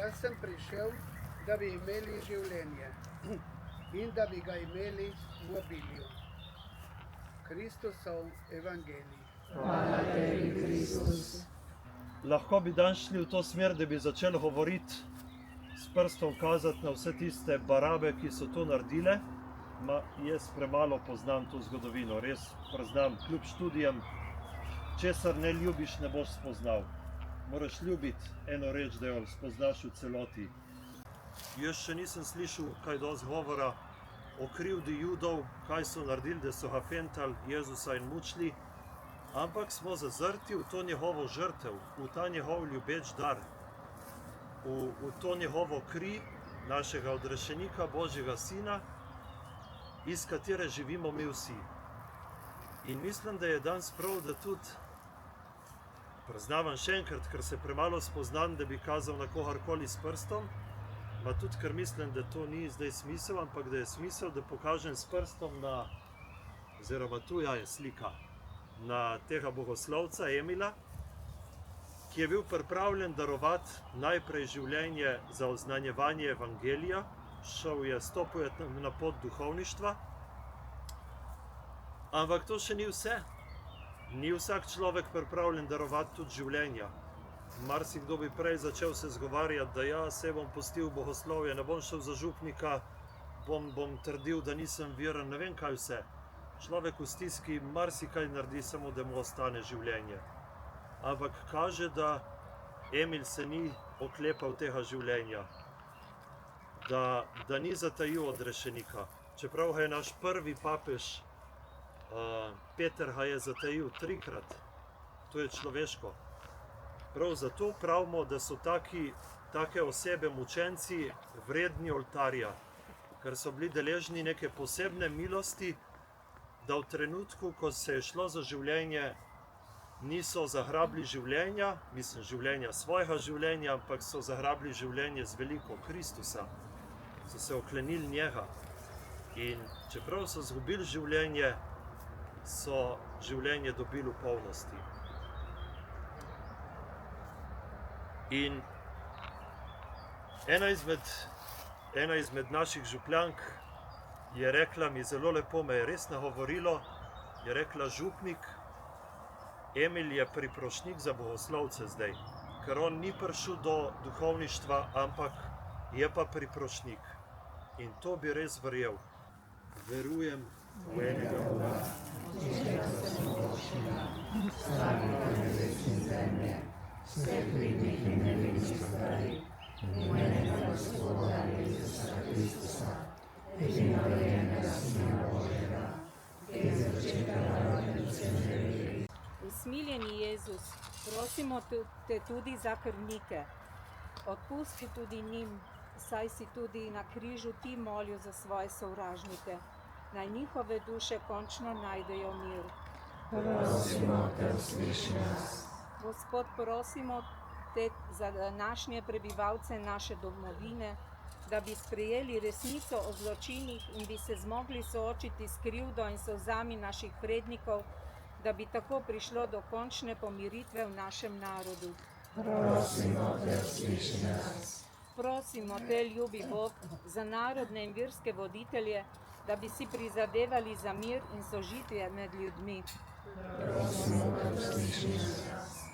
Jaz sem prišel, da bi imeli življenje in da bi ga imeli v obilju. Kristusov evangelij. Hvala tebi, Kristus. Lahko bi danes šli v to smer, da bi začeli govoriti, s prstom kazati na vse tiste barabe, ki so to naredile. Jaz premalo poznam to zgodovino, res priznam, kljub študijem, česar ne ljubiš, ne boš spoznal. Moraš ljubiti eno reč, da jo spoznaš v celoti. Jaz še nisem slišal kaj dosti govora o krivdi Judov, kaj so naredili, da so ga fentali Jezusa in mučili, ampak smo zazrti v to njegovo žrtev, v ta njegov ljubeč dar, v to njegovo kri našega odrešenika, Božjega Sina, iz katere živimo mi vsi. In mislim, da je danes prav, da tudi priznavam še enkrat, ker se premalo spoznam, da bi kazal na kogarkoli s prstom, pa tudi ker mislim, da to ni zdaj smisel, ampak da je smisel, da pokažem s prstom na, oziroma tu je slika, na tega bogoslovca Emila, ki je bil pripravljen darovati najprej življenje za oznanjevanje evangelija, stopil je na pot duhovništva, ampak to še ni vse. Ni vsak človek pripravljen darovati tudi življenja. Marsikdo bi prej začel se zgovarjati, da ja, se bom pustil bogoslovje, ne bom šel za župnika, bom trdil, da nisem veren, ne vem kaj vse. Človek v stiski marsikaj naredi, samo da mu ostane življenje. Ampak kaže, da Emil se ni oklepal tega življenja, da ni zatajil odrešenika. Čeprav ga je naš prvi papež, Peter, ga je zatajil 3-krat. To je človeško. Prav zato pravimo, da so take osebe, mučenci, vredni oltarja, ker so bili deležni neke posebne milosti, da v trenutku, ko se je šlo za življenje, niso zagrabili življenja, mislim življenja svojega življenja, ampak so zagrabili življenje z veliko Kristusa. So se oklenili njega. In čeprav so izgubili življenje, so življenje dobili v polnosti. In ena izmed naših župljank je rekla mi, zelo lepo me je res nagovorilo, je rekla: župnik, Emil je priprošnik za bogoslovce zdaj, ker on ni prišel do duhovništva, ampak je pa priprošnik. In to bi res verjel. Verujem v enega Boga, Otca Vsemogočnega, Stvarnika nebes in zemlje, vseh vidnih in nevidnih stvari, in enega Gospoda Jezusa Kristusa, edinorojenega Sina Božjega, ki je z začetka rodilce živeli. Usmiljeni Jezus, prosimo te tudi za krvnike. Odpusti tudi njim, saj si tudi na križu ti molil za svoje sovražnike. Naj njihove duše končno najdejo mir. Prosimo te, usliši nas. Gospod, prosimo te za današnje prebivalce naše domovine, da bi sprejeli resnico o zločinih in bi se zmogli soočiti s krivdo in solzami naših prednikov, da bi tako prišlo do končne pomiritve v našem narodu. Prosimo te, usliši nas. Prosimo te, ljubi Bog, za narodne in verske voditelje, da bi si prizadevali za mir in sožitje med ljudmi. Prosimo te, usliši nas.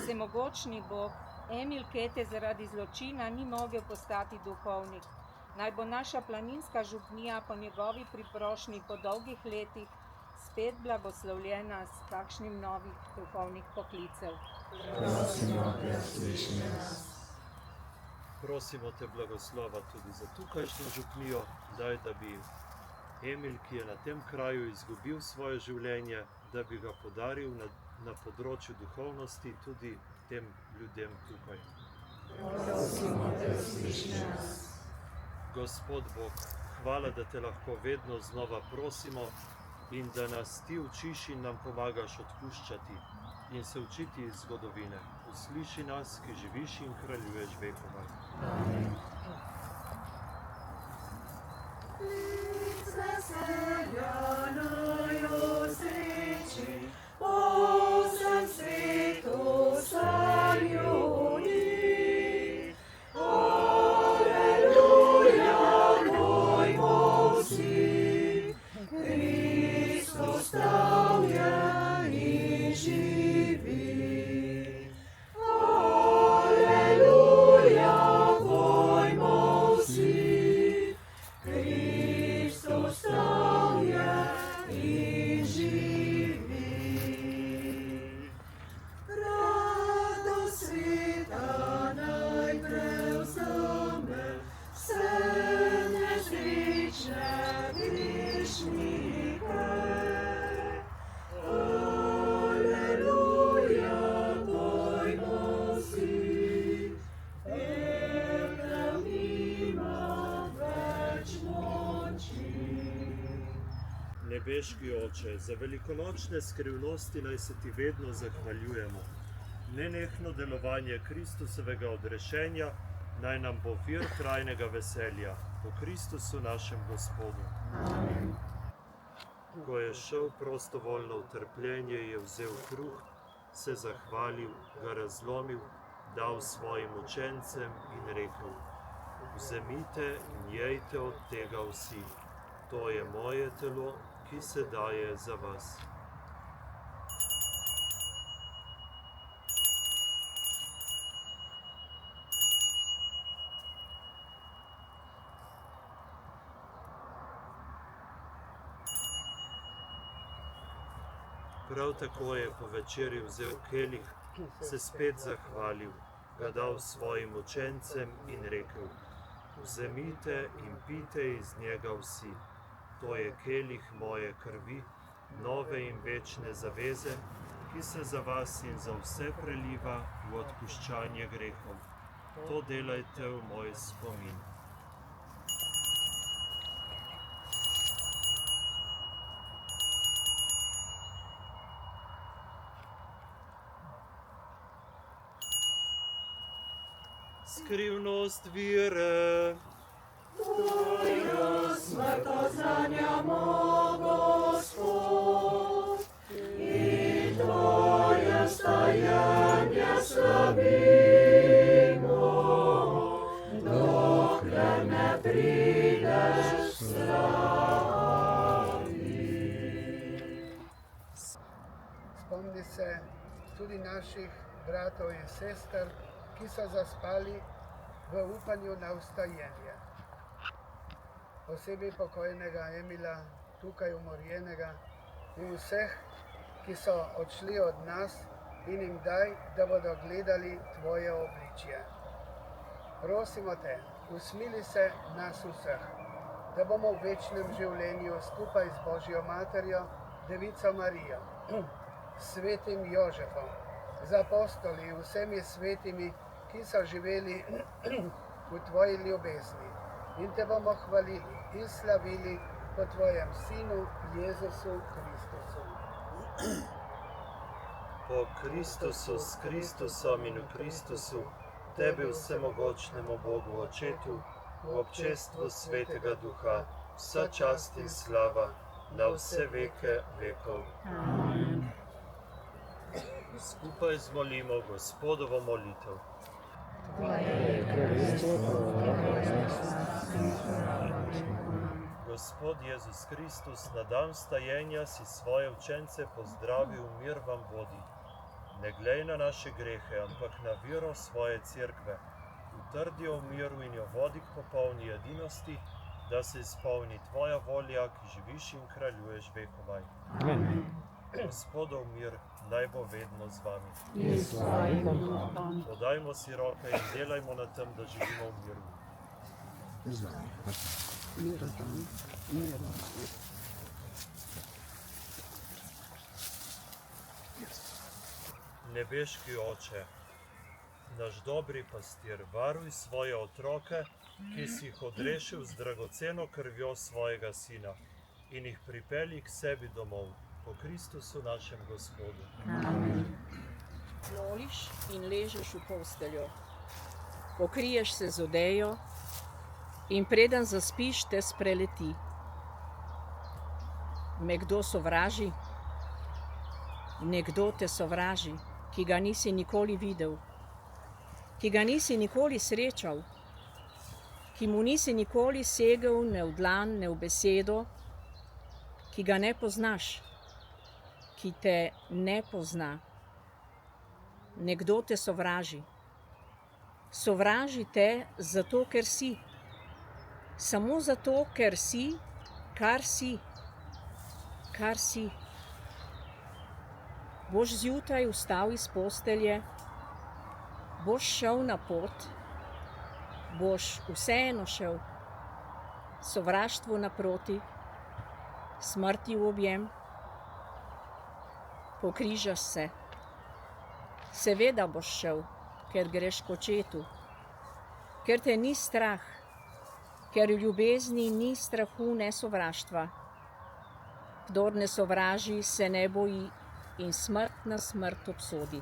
Vsemogočni Bog, Emil Kete zaradi zločina ni mogel postati duhovnik. Naj bo naša planinska župnija po njegovi priprošnji po dolgih letih spet blagoslovljena s kakšnim novih duhovnih poklicev. Prosimo te, usliši nas. prosimo te blagoslova tudi za tukajšnjo župnijo, daj, da bi Emil, ki je na tem kraju izgubil svoje življenje, da bi ga podaril na področju duhovnosti tudi tem ljudem tukaj. Prosimo te, usliši nas. Gospod Bog, hvala, da te lahko vedno znova prosimo in da nas ti učiš in nam pomagaš odpuščati in se učiti iz zgodovine. Usliši nas, ki živiš in kraljuješ vekoma. Amen. Svetu, saj ljudi, Nebeški Oče, za velikonočne skrivnosti naj se ti vedno zahvaljujemo. Nenehno delovanje Kristusovega odrešenja naj nam bo vir trajnega veselja. Po Kristusu našem Gospodu. Amen. Ko je šel prostovoljno v trpljenje, je vzel kruh, se zahvalil, ga razlomil, dal svojim učencem in rekel: Vzemite in jejte od tega vsi. To je moje telo, ki se daje za vas. Prav tako je po večerji vzel kelih, se spet zahvalil, ga dal svojim učencem in rekel: Vzemite in pijte iz njega vsi. To je kelih moje krvi, nove in večne zaveze, ki se za vas in za vse preliva v odpuščanje grehov. To delajte v moj spomin. Skrivnost vire. Tvojo smrt oznanjamo, Gospod, in Tvoje stajanje slavimo, dokler ne prideš v slavi. Spomni se tudi naših bratov in sester, ki so zaspali v upanju na vstajenje. Posebej pokojnega Emila, tukaj umorjenega, in vseh, ki so odšli od nas, in jim daj, da bodo gledali Tvoje obličje. Prosimo Te, usmili se nas vseh, da bomo v večnem življenju skupaj z Božjo Materjo, Devico Marijo, svetim Jožefom, z apostoli in vsemi svetimi, ki so živeli v Tvoji ljubezni. In Te bomo hvalili in slavili po Tvojem Sinu, Jezusu Kristusu. Po Kristusu, s Kristusom in v Kristusu, Tebi vsemogočnemu Bogu Očetu, v občestvu Svetega Duha, vsa čast in slava na vse veke vekov. Amen. Skupaj zmolimo Gospodovo molitev. Tvoje kraljestvo, Gospod Jezus Kristus, na dan vstajenja si svoje učence pozdravil, mir vam vodi. Ne glej na naše grehe, ampak na vero svoje cerkve. Utrdi jo v miru in jo vodi k popolni edinosti, da se izpolni Tvoja volja, ki živiš in kraljuješ vekovaj. Amen. Gospodov mir, naj bo vedno z vami. In s tvojim duhom. Podajmo si roke in delajmo na tem, da živimo v miru. Nebeški Oče, naš dobri pastir, varuj svoje otroke, ki si jih odrešil z dragoceno krvjo svojega Sina, in jih pripelji k sebi domov, po Kristusu našem Gospodu. Amen. Moliš in ležeš v posteljo. Pokriješ se z odejo in preden zaspiš, te spreleti. Me kdo sovraži? Nekdo te sovraži, ki ga nisi nikoli videl, ki ga nisi nikoli srečal, ki mu nisi nikoli segel ne v dlan, ne v besedo, ki ga ne poznaš, ki te ne pozna. Nekdo te sovraži. Sovraži te zato, ker si. Samo zato, ker si, kar si. Kar si. Boš zjutraj vstal iz postelje, boš šel na pot, boš vseeno šel sovraštvu naproti, smrti v objem, pokrižaš se. Seveda boš šel, ker greš k očetu, ker te ni strah, ker v ljubezni ni strahu, ne sovraštva. Kdor ne sovraži, se ne boji in smrt na smrt obsodi.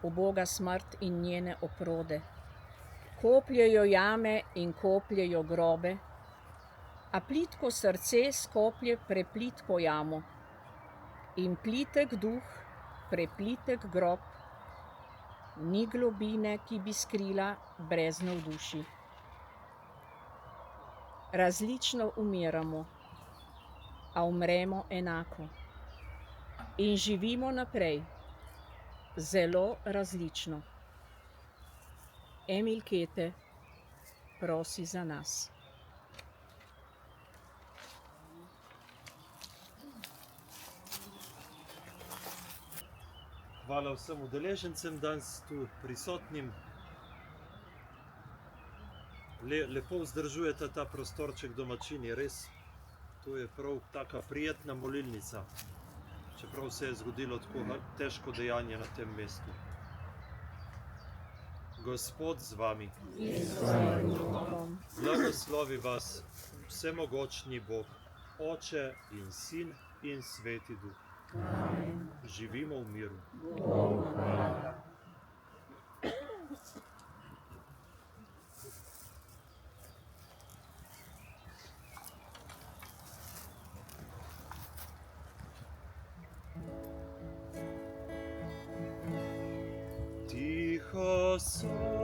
Uboga smrt in njene oprode, kopljejo jame in kopljejo grobe, a plitko srce skoplje preplitko jamo in plitek duh, preplitek grob, ni globine, ki bi skrila brez navduši. Različno umiramo, a umremo enako in živimo naprej, zelo različno. Emil Kete prosi za nas. Hvala vsem udeležencem danes tu prisotnim. Lepo vzdržujete ta prostorček domačini, res. To je prav taka prijetna molilnica, čeprav se je zgodilo tako težko dejanje na tem mestu. Gospod z vami. Blagoslovi vas vsemogočni Bog, Oče in Sin in Sveti Duh. Živimo v miru. Tiho so